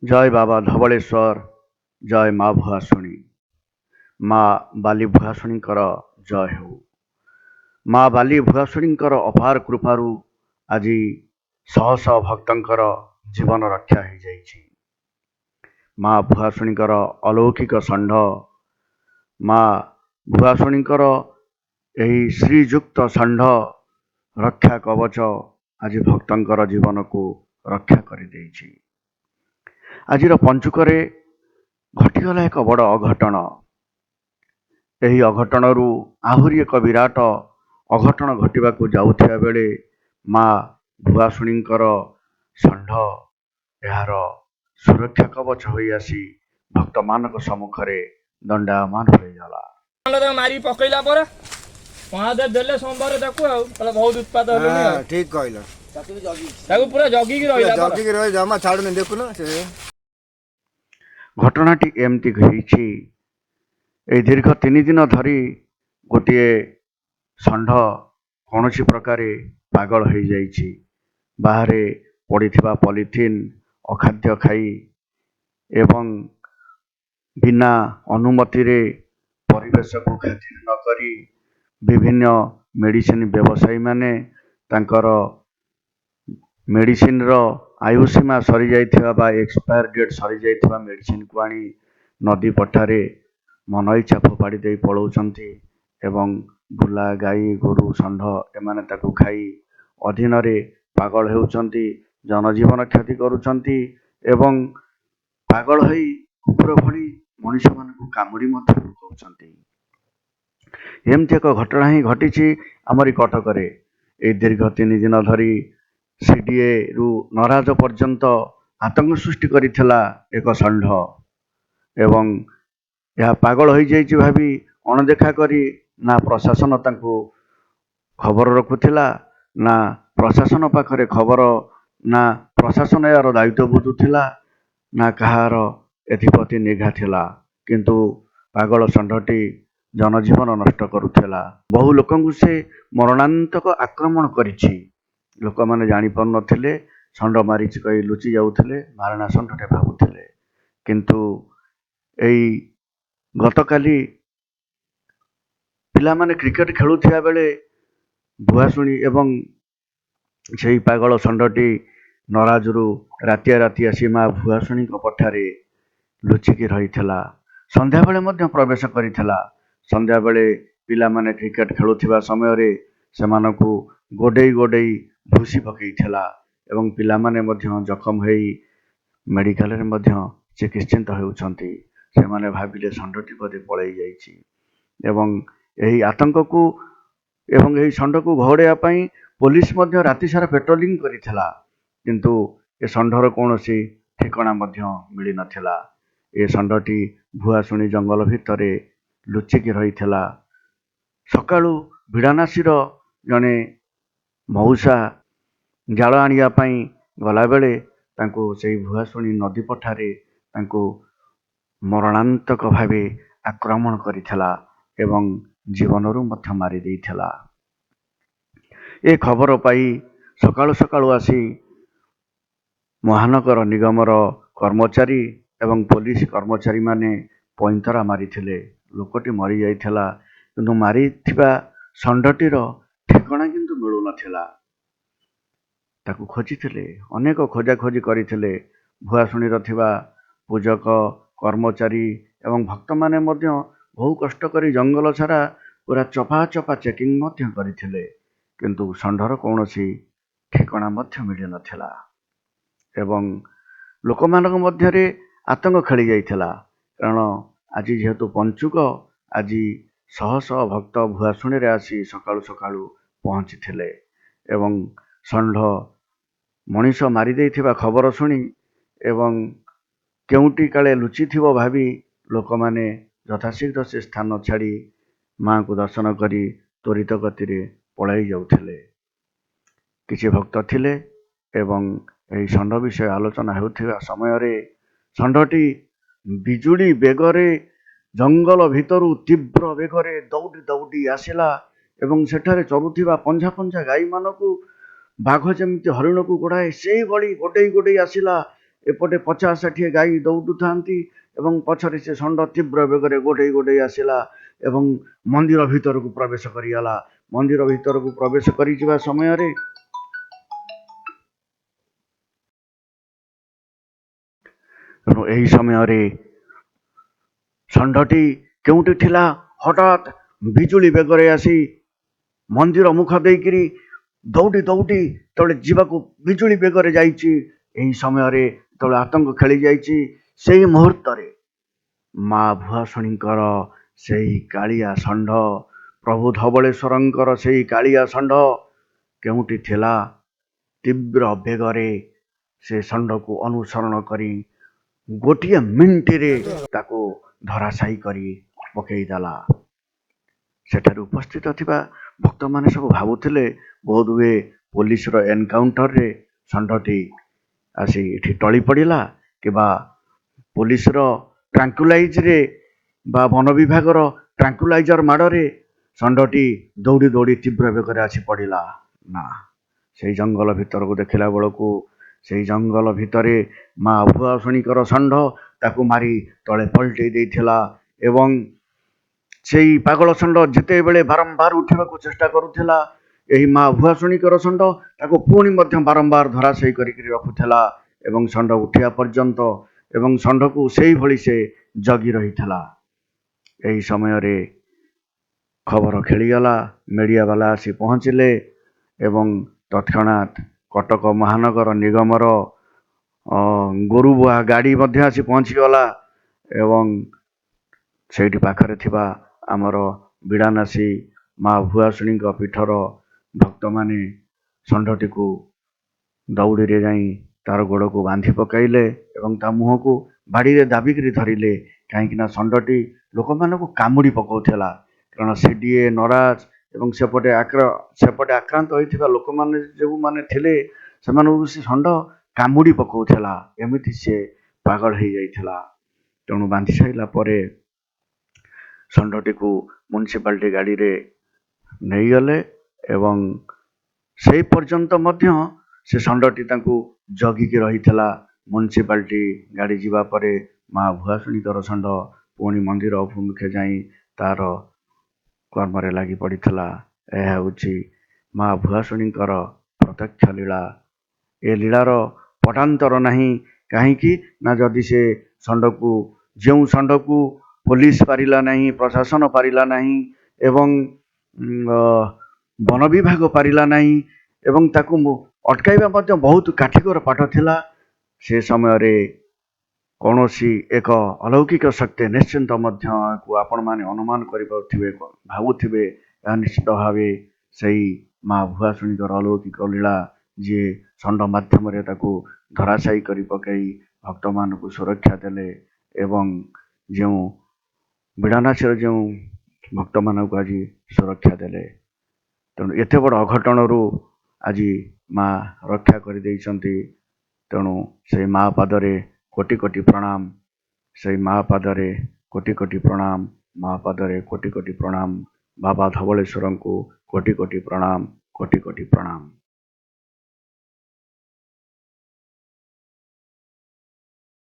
जय बाबा धवलेश्वर जय माँ भुआसुणी माँ बाली भुआसुणीकर जय हो। माँ बाली भुआसुणीकर अपार कृपारू आज शह शह भक्तंकर जीवन रक्षा हो जाइछि। माँ भुआसुणीकर अलौकिक षंढ माँ भुआसुणीकर ଏହି ଶ୍ରୀଯୁକ୍ତ ଷଣ୍ଢ ରକ୍ଷା କବଚ ଆଜି ଭକ୍ତଙ୍କର ଜୀବନକୁ ରକ୍ଷା କରିଦେଇଛି। ଆଜିର ପଞ୍ଚୁକରେ ଘଟିଗଲା ଏକ ବଡ଼ ଅଘଟଣ। ଏହି ଅଘଟଣରୁ ଆହୁରି ଏକ ବିରାଟ ଅଘଟଣ ଘଟିବାକୁ ଯାଉଥିବା ବେଳେ ମା ଭୁଆସୁଣୀଙ୍କର ଷଣ୍ଢ ଏହାର ସୁରକ୍ଷା କବଚ ହୋଇ ଆସି ଭକ୍ତମାନଙ୍କ ସମ୍ମୁଖରେ ଦଣ୍ଡାୟମାନ ହୋଇଗଲା। ମାରି ପକେଇଲା ପରେ ମହାଦେବ ଦେଲେ ସୋମବାର ତାକୁ ଆଉ ବହୁତ ଉତ୍ପାତ ହେଲୁଣି ଆଉ। ଠିକ କହିଲ। ତାକୁ ପୁରା ଜଗିକି ରହିଲା ଜଗିକି ରହି ଜମା ଛାଡୁନି ଦେଖୁନ ସେ ଘଟଣାଟି ଏମିତି ହେଇଛି। এই ଦୀର୍ଘ 3 ଦିନ ଧରି ଗୋଟିଏ ଷଣ୍ଢ କୌଣସି ପ୍ରକାରେ ପାଗଳ ହୋଇଯାଇଛି। ବାହାରେ ପଡ଼ିଥିବା ପଲିଥିନ୍ ଅଖାଦ୍ୟ ଖାଇ ଏବଂ ବିନା ଅନୁମତିରେ ପରିବେଶକୁ ଖାତିର ନ କରି ବିଭିନ୍ନ ମେଡ଼ିସିନ ବ୍ୟବସାୟୀମାନେ ତାଙ୍କର ମେଡ଼ିସିନର ଆୟୁ ସୀମା ସରିଯାଇଥିବା ବା ଏକ୍ସପାୟାର ଡେଟ୍ ସରିଯାଇଥିବା ମେଡ଼ିସିନକୁ ଆଣି ନଦୀ ପଠାରେ ମନ ଇଚ୍ଛା ଫୋପାଡ଼ି ଦେଇ ପଳାଉଛନ୍ତି ଏବଂ ବୁଲା ଗାଈ ଗୋରୁ ଷଣ୍ଢ ଏମାନେ ତାକୁ ଖାଇ ଅଧୀନରେ ପାଗଳ ହେଉଛନ୍ତି, ଜନଜୀବନ କ୍ଷତି କରୁଛନ୍ତି ଏବଂ ପାଗଳ ହୋଇ କୁକୁର ଭଳି ମଣିଷମାନଙ୍କୁ କାମୁଡ଼ି ମଧ୍ୟ ପକାଉଛନ୍ତି। ଏମିତି ଏକ ଘଟଣା ହିଁ ଘଟିଛି ଆମରି କଟକରେ। ଏହି ଦୀର୍ଘ 3 ଦିନ ଧରି ସିଡିଏରୁ ନରାଜ ପର୍ଯ୍ୟନ୍ତ ଆତଙ୍କ ସୃଷ୍ଟି କରିଥିଲା ଏକ ଷଣ୍ଢ ଏବଂ ଏହା ପାଗଳ ହୋଇଯାଇଛି ଭାବି ଅଣଦେଖା କରି ନା ପ୍ରଶାସନ ତାଙ୍କୁ ଖବର ରଖୁଥିଲା, ନା ପ୍ରଶାସନ ପାଖରେ ଖବର, ନା ପ୍ରଶାସନ ଏହାର ଦାୟିତ୍ୱ ବୁଝୁଥିଲା, ନା କାହାର ଏଥିପ୍ରତି ନିଘା ଥିଲା। କିନ୍ତୁ ପାଗଳ ଷଣ୍ଢଟି ଜନଜୀବନ ନଷ୍ଟ କରୁଥିଲା। ବହୁ ଲୋକଙ୍କୁ ସେ ମରଣାନ୍ତକ ଆକ୍ରମଣ କରିଛି। ଲୋକମାନେ ଜାଣିପାରୁନଥିଲେ, ଷଣ୍ଢ ମାରିଛି କହି ଲୁଚି ଯାଉଥିଲେ, ମାରଣା ଷଣ୍ଢଟେ ଭାବୁଥିଲେ। କିନ୍ତୁ ଏଇ ଗତକାଲି ପିଲାମାନେ କ୍ରିକେଟ ଖେଳୁଥିବା ବେଳେ ଭୁଆସୁଣୀ ଏବଂ ସେହି ପାଗଳ ଷଣ୍ଢଟି ନରାଜରୁ ରାତିଆ ରାତି ଆସି ମା ଭୁଆସୁଣୀଙ୍କ ପଠାରେ ଲୁଚିକି ରହିଥିଲା। ସନ୍ଧ୍ୟାବେଳେ ମଧ୍ୟ ପ୍ରବେଶ କରିଥିଲା। ସନ୍ଧ୍ୟାବେଳେ ପିଲାମାନେ କ୍ରିକେଟ ଖେଳୁଥିବା ସମୟରେ ସେମାନଙ୍କୁ ଗୋଡ଼େଇ ଗୋଡ଼େଇ ଭୁସି ପକାଇଥିଲା ଏବଂ ପିଲାମାନେ ମଧ୍ୟ ଜଖମ ହୋଇ ମେଡ଼ିକାଲରେ ମଧ୍ୟ ଚିକିତ୍ସିତ ହେଉଛନ୍ତି। ସେମାନେ ଭାବିଲେ ଷଣ୍ଢଟି ବୋଧେ ପଳାଇ ଯାଇଛି ଏବଂ ଏହି ଆତଙ୍କକୁ ଏବଂ ଏହି ଷଣ୍ଢକୁ ଘଉଡ଼ାଇବା ପାଇଁ ପୋଲିସ ମଧ୍ୟ ରାତିସାରା ପେଟ୍ରୋଲିଂ କରିଥିଲା। କିନ୍ତୁ ଏ ଷଣ୍ଢର କୌଣସି ଠିକଣା ମଧ୍ୟ ମିଳିନଥିଲା। ଏ ଷଣ୍ଢଟି ଭୁଆସୁଣୀ ଜଙ୍ଗଲ ଭିତରେ ଲୁଚିକି ରହିଥିଲା। ସକାଳୁ ବିଡ଼ାନାସୀର ଜଣେ ମଉସା ଜାଳ ଆଣିବା ପାଇଁ ଗଲାବେଳେ ତାଙ୍କୁ ସେହି ଭୁଆସୁଣୀ ନଦୀ ପଠାରେ ତାଙ୍କୁ ମରଣାନ୍ତକ ଭାବେ ଆକ୍ରମଣ କରିଥିଲା ଏବଂ ଜୀବନରୁ ମଧ୍ୟ ମାରି ଦେଇଥିଲା। ଏ ଖବର ପାଇ ସକାଳୁ ସକାଳୁ ଆସି ମହାନଗର ନିଗମର କର୍ମଚାରୀ ଏବଂ ପୋଲିସ କର୍ମଚାରୀମାନେ ପଇଁତରା ମାରିଥିଲେ। ଲୋକଟି ମରିଯାଇଥିଲା, କିନ୍ତୁ ମାରିଥିବା ଷଣ୍ଢଟିର ଠିକଣା କିନ୍ତୁ ମିଳୁନଥିଲା। ତାକୁ ଖୋଜିଥିଲେ, ଅନେକ ଖୋଜାଖୋଜି କରିଥିଲେ। ଭୁଆସୁଣୀର ଥିବା ପୂଜକ, କର୍ମଚାରୀ ଏବଂ ଭକ୍ତମାନେ ମଧ୍ୟ ବହୁ କଷ୍ଟ କରି ଜଙ୍ଗଲ ସାରା ପୁରା ଚପା ଚପା ଚେକିଂ ମଧ୍ୟ କରିଥିଲେ, କିନ୍ତୁ ଷଣ୍ଢର କୌଣସି ଠିକଣା ମଧ୍ୟ ମିଳିନଥିଲା ଏବଂ ଲୋକମାନଙ୍କ ମଧ୍ୟରେ ଆତଙ୍କ ଖେଳି ଯାଇଥିଲା। କାରଣ ଆଜି ଯେହେତୁ ପଞ୍ଚୁକ, ଆଜି ଶହ ଶହ ଭକ୍ତ ଭୁଆସୁଣୀରେ ଆସି ସକାଳୁ ସକାଳୁ ପହଞ୍ଚିଥିଲେ ଏବଂ ଷଣ୍ଢ ମଣିଷ ମାରି ଦେଇଥିବା ଖବର ଶୁଣି ଏବଂ କେଉଁଠି କାଳେ ଲୁଚିଥିବ ଭାବି ଲୋକମାନେ ଯଥାଶୀଘ୍ର ସେ ସ୍ଥାନ ଛାଡ଼ି ମାଙ୍କୁ ଦର୍ଶନ କରି ତ୍ୱରିତ ଗତିରେ ପଳାଇ ଯାଉଥିଲେ। କିଛି ଭକ୍ତ ଥିଲେ ଏବଂ ଏହି ଷଣ୍ଢ ବିଷୟ ଆଲୋଚନା ହେଉଥିବା ସମୟରେ ଷଣ୍ଢଟି ବିଜୁଳି ବେଗରେ ଜଙ୍ଗଲ ଭିତରୁ ତୀବ୍ର ବେଗରେ ଦୌଡ଼ି ଦୌଡ଼ି ଆସିଲା ଏବଂ ସେଠାରେ ଚରୁଥିବା ପଞ୍ଝା ପଞ୍ଝା ଗାଈମାନଙ୍କୁ ବାଘ ଯେମିତି ହରିଣକୁ ଗୋଡ଼ାଏ ସେଇଭଳି ଗୋଡ଼େଇ ଗୋଡ଼େଇ ଆସିଲା ଏପଟେ 50-60 ଗାଈ ଦୌଡ଼ୁଥାନ୍ତି ଏବଂ ପଛରେ ସେ ଷଣ୍ଢ ତୀବ୍ର ବେଗରେ ଗୋଡ଼େଇ ଗୋଡ଼େଇ ଆସିଲା ଏବଂ ମନ୍ଦିର ଭିତରକୁ ପ୍ରବେଶ କରିଗଲା। ମନ୍ଦିର ଭିତରକୁ ପ୍ରବେଶ କରିଯିବା ସମୟରେ ଏହି ସମୟରେ ଷଣ୍ଢଟି କେଉଁଠି ଥିଲା, ହଠାତ୍ ବିଜୁଳି ବେଗରେ ଆସି ମନ୍ଦିର ମୁଖ ଦେଇକିରି ଦୌଡ଼ି ଦୌଡ଼ି ତଳେ ଯିବାକୁ ବିଜୁଳି ବେଗରେ ଯାଇଛି। ଏହି ସମୟରେ ତଳେ ଆତଙ୍କ ଖେଳି ଯାଇଛି। ସେଇ ମୁହୂର୍ତ୍ତରେ ମା ଭୁଆସୁଣୀଙ୍କର ସେଇ କାଳିଆ ଷଣ୍ଢ, ପ୍ରଭୁ ଧବଳେଶ୍ୱରଙ୍କର ସେଇ କାଳିଆ ଷଣ୍ଢ କେଉଁଠି ଥିଲା, ତୀବ୍ର ବେଗରେ ସେ ଷଣ୍ଢକୁ ଅନୁସରଣ କରି ଗୋଟିଏ ମିନିଟରେ ତାକୁ ଧରାଶାୟୀ କରି ପକେଇଦେଲା। ସେଠାରେ ଉପସ୍ଥିତ ଥିବା ଭକ୍ତମାନେ ସବୁ ଭାବୁଥିଲେ ବୋଧହୁଏ ପୋଲିସର ଏନକାଉଣ୍ଟରରେ ଷଣ୍ଢଟି ଆସି ଏଠି ଟଳି ପଡ଼ିଲା କିମ୍ବା ପୋଲିସର ଟ୍ରାଙ୍କୁଲାଇଜରେ ବା ବନ ବିଭାଗର ଟ୍ରାଙ୍କୁଲାଇଜର ମାଡ଼ରେ ଷଣ୍ଢଟି ଦୌଡ଼ି ଦୌଡ଼ି ତୀବ୍ର ବେଗରେ ଆସି ପଡ଼ିଲା। ନା, ସେଇ ଜଙ୍ଗଲ ଭିତରକୁ ଦେଖିଲା ବେଳକୁ ସେଇ ଜଙ୍ଗଲ ଭିତରେ ମା ଭୁଆସୁଣୀଙ୍କର ଷଣ୍ଢ ତାକୁ ମାରି ତଳେ ପଲଟେଇ ଦେଇଥିଲା ଏବଂ ସେଇ ପାଗଳ ଷଣ୍ଢ ଯେତେବେଳେ ବାରମ୍ବାର ଉଠିବାକୁ ଚେଷ୍ଟା କରୁଥିଲା, ଏହି ମା ଭୁଆସୁଣୀଙ୍କର ଷଣ୍ଢ ତାକୁ ପୁଣି ମଧ୍ୟ ବାରମ୍ବାର ଧରାଶାୟୀ କରିକି ରଖୁଥିଲା ଏବଂ ଷଣ୍ଢ ଉଠିବା ପର୍ଯ୍ୟନ୍ତ ଏବଂ ଷଣ୍ଢକୁ ସେଇଭଳି ସେ ଜଗି ରହିଥିଲା। ଏହି ସମୟରେ ଖବର ଖେଳିଗଲା, ମିଡ଼ିଆବାଲା ଆସି ପହଞ୍ଚିଲେ ଏବଂ ତତ୍କ୍ଷଣାତ୍ କଟକ ମହାନଗର ନିଗମର ଗୋରୁବୁହା ଗାଡ଼ି ମଧ୍ୟ ଆସି ପହଞ୍ଚିଗଲା ଏବଂ ସେଇଠି ପାଖରେ ଥିବା ଆମର ବିଡ଼ାନାସୀ ମା ଭୁଆସୁଣୀଙ୍କ ପୀଠର ଭକ୍ତମାନେ ଷଣ୍ଢଟିକୁ ଦଉଡ଼ିରେ ଯାଇ ତାର ଗୋଡ଼କୁ ବାନ୍ଧି ପକାଇଲେ ଏବଂ ତା ମୁହଁକୁ ବାଡ଼ିରେ ଦାବିକିରି ଧରିଲେ। କାହିଁକିନା ଷଣ୍ଢଟି ଲୋକମାନଙ୍କୁ କାମୁଡ଼ି ପକାଉଥିଲା। କାରଣ ସିଡ଼ିଏ, ନରାଜ ଏବଂ ସେପଟେ ଆକ୍ରାନ୍ତ ହୋଇଥିବା ଲୋକମାନେ ଯେଉଁମାନେ ଥିଲେ ସେମାନଙ୍କୁ ସେ ଷଣ୍ଢ କାମୁଡ଼ି ପକାଉଥିଲା। ଏମିତି ସେ ପାଗଳ ହେଇଯାଇଥିଲା। ତେଣୁ ବାନ୍ଧି ସାରିଲା ପରେ ଷଣ୍ଢଟିକୁ ମ୍ୟୁନିସିପାଲିଟି ଗାଡ଼ିରେ ନେଇଗଲେ ଏବଂ ସେଇ ପର୍ଯ୍ୟନ୍ତ ମଧ୍ୟ ସେ ଷଣ୍ଢଟି ତାଙ୍କୁ ଜଗିକି ରହିଥିଲା। ମ୍ୟୁନିସିପାଲିଟି ଗାଡ଼ି ଯିବା ପରେ ମା ଭୁଆସୁଣୀଙ୍କର ଷଣ୍ଢ ପୁଣି ମନ୍ଦିର ଅଭିମୁଖେ ଯାଇ ତାର କର୍ମରେ ଲାଗି ପଡ଼ିଥିଲା। ଏହା ହେଉଛି ମା ଭୁଆସୁଣୀଙ୍କର ପ୍ରତ୍ୟକ୍ଷ ଲୀଳା। ଏ ଲୀଳାର ପଟାନ୍ତର ନାହିଁ। କାହିଁକି ନା ଯଦି ସେ ଯେଉଁ ଷଣ୍ଢକୁ ପୋଲିସ ପାରିଲା ନାହିଁ, ପ୍ରଶାସନ ପାରିଲା ନାହିଁ ଏବଂ ବନ ବିଭାଗ ପାରିଲା ନାହିଁ ଏବଂ ତାକୁ ଅଟକାଇବା ମଧ୍ୟ ବହୁତ କାଠିକର ପାଠ ଥିଲା, ସେ ସମୟରେ କୌଣସି ଏକ ଅଲୌକିକ ଶକ୍ତି ନିଶ୍ଚିନ୍ତ ମଧ୍ୟ ଆପଣମାନେ ଅନୁମାନ କରିପାରୁଥିବେ, ଭାବୁଥିବେ ଏହା ନିଶ୍ଚିତ ଭାବେ ସେଇ ମା ଭୁଆସୁଣୀଙ୍କର ଅଲୌକିକ ଲୀଳା, ଯିଏ ଷଣ୍ଢ ମାଧ୍ୟମରେ ତାକୁ ଧରାଶାୟୀ କରି ପକାଇ ଭକ୍ତମାନଙ୍କୁ ସୁରକ୍ଷା ଦେଲେ ଏବଂ ଯେଉଁ ବିଡ଼ାନାସୀର ଯେଉଁ ଭକ୍ତମାନଙ୍କୁ ଆଜି ସୁରକ୍ଷା ଦେଲେ। ତେଣୁ ଏତେ ବଡ଼ ଅଘଟଣରୁ ଆଜି ମା ରକ୍ଷା କରିଦେଇଛନ୍ତି। ତେଣୁ ସେଇ ମା ପାଦରେ କୋଟି କୋଟି ପ୍ରଣାମ, ସେଇ ମା ପାଦରେ କୋଟି କୋଟି ପ୍ରଣାମ, ମା ପାଦରେ କୋଟି କୋଟି ପ୍ରଣାମ, ବାବା ଧବଳେଶ୍ୱରଙ୍କୁ କୋଟି କୋଟି ପ୍ରଣାମ, କୋଟି କୋଟି ପ୍ରଣାମ।